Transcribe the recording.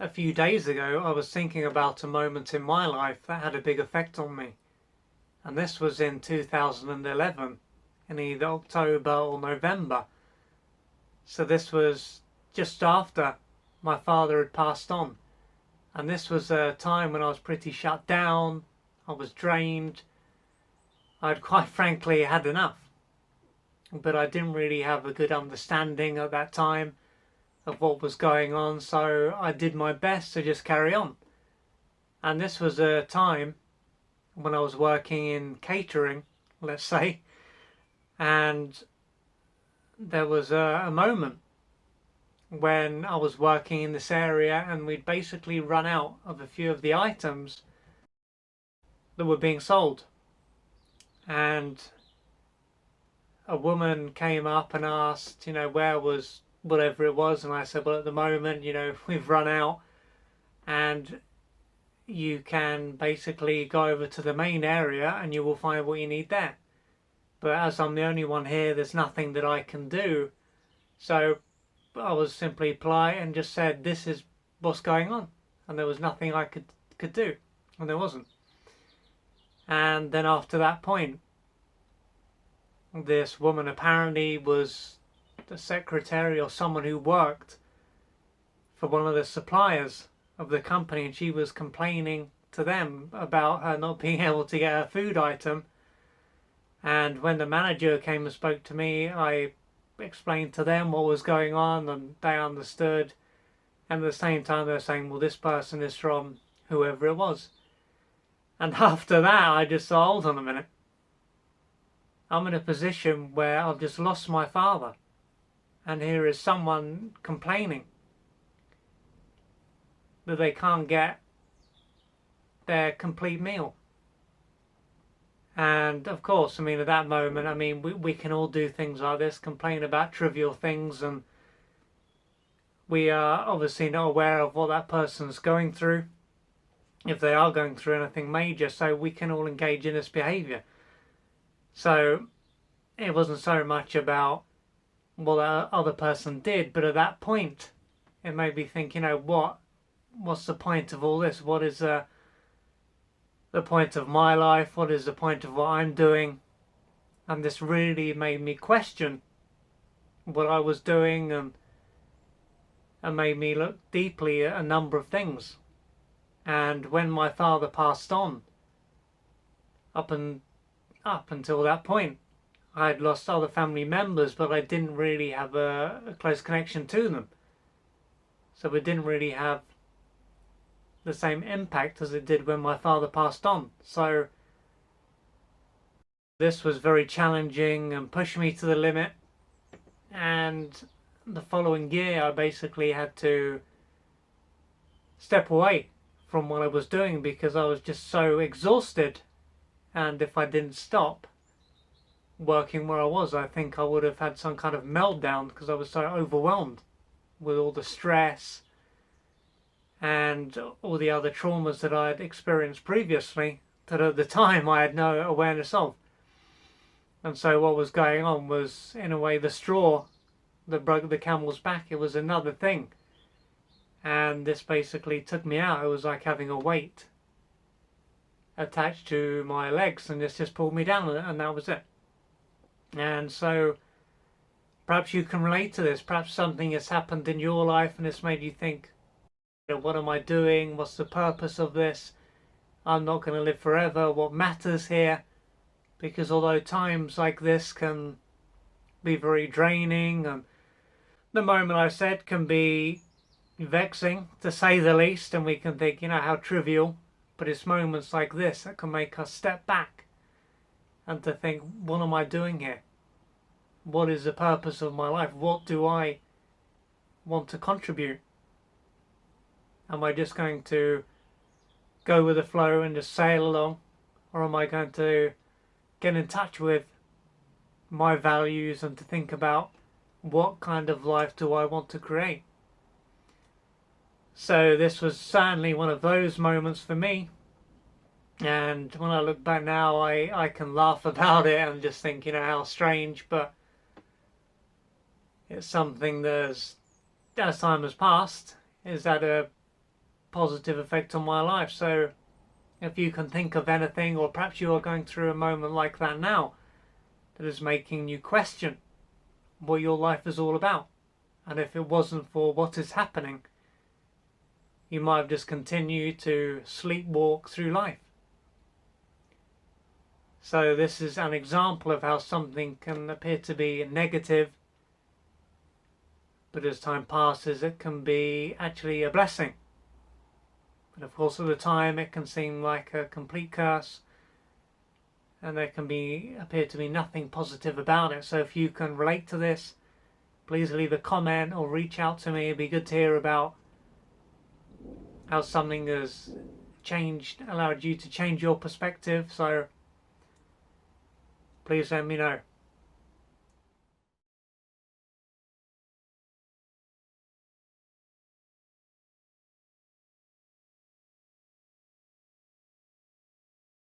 a few days ago I was thinking about a moment in my life that had a big effect on me. And this was in 2011, in either October or November. So this was just after my father had passed on. And this was a time when I was pretty shut down, I was drained, I'd quite frankly had enough. But I didn't really have a good understanding at that time of what was going on, so I did my best to just carry on. And this was a time when I was working in catering, let's say, and there was a moment when I was working in this area and we'd basically run out of a few of the items that were being sold. And a woman came up and asked, where was whatever it was, and I said, well, at the moment, we've run out, and you can basically go over to the main area and you will find what you need there. But as I'm the only one here, there's nothing that I can do. So I was simply polite and just said, this is what's going on. And there was nothing I could do. And there wasn't. And then after that point, this woman apparently was the secretary or someone who worked for one of the suppliers of the company, and she was complaining to them about her not being able to get a food item. And when the manager came and spoke to me, I explained to them what was going on and they understood. And at the same time they're saying, well, this person is from whoever it was. And after that I just thought, hold on a minute, I'm in a position where I've just lost my father, and here is someone complaining that they can't get their complete meal. And of course, at that moment, we can all do things like this, complain about trivial things, and we are obviously not aware of what that person's going through, if they are going through anything major, so we can all engage in this behaviour. So it wasn't so much about what the other person did, but at that point it made me think, what's the point of all this? What is the point of my life? What is the point of what I'm doing? And this really made me question what I was doing, and made me look deeply at a number of things. And when my father passed on, up until that point, I had lost other family members, but I didn't really have a close connection to them. So it didn't really have the same impact as it did when my father passed on. So this was very challenging and pushed me to the limit. And the following year I basically had to step away from what I was doing because I was just so exhausted. And if I didn't stop working where I was, I think I would have had some kind of meltdown because I was so overwhelmed with all the stress and all the other traumas that I had experienced previously that at the time I had no awareness of. And so what was going on was, in a way, the straw that broke the camel's back. It was another thing. And this basically took me out. It was like having a weight attached to my legs, and this just pulled me down, and that was it. And so perhaps you can relate to this. Perhaps something has happened in your life and it's made you think, what am I doing? What's the purpose of this? I'm not going to live forever. What matters here? Because although times like this can be very draining, and the moment I said can be vexing to say the least, and we can think, how trivial, but it's moments like this that can make us step back and to think, what am I doing here? What is the purpose of my life? What do I want to contribute? Am I just going to go with the flow and just sail along? Or am I going to get in touch with my values and to think about what kind of life do I want to create? So this was certainly one of those moments for me. And when I look back now, I can laugh about it and just think, how strange, but it's something that, as time has passed, is at a positive effect on my life. So if you can think of anything, or perhaps you are going through a moment like that now, that is making you question what your life is all about, and if it wasn't for what is happening, you might have just continued to sleepwalk through life. So this is an example of how something can appear to be negative, but as time passes it can be actually a blessing. But of course at the time it can seem like a complete curse, and there can appear to be nothing positive about it. So if you can relate to this, please leave a comment or reach out to me. It'd be good to hear about how something has allowed you to change your perspective. So please let me know.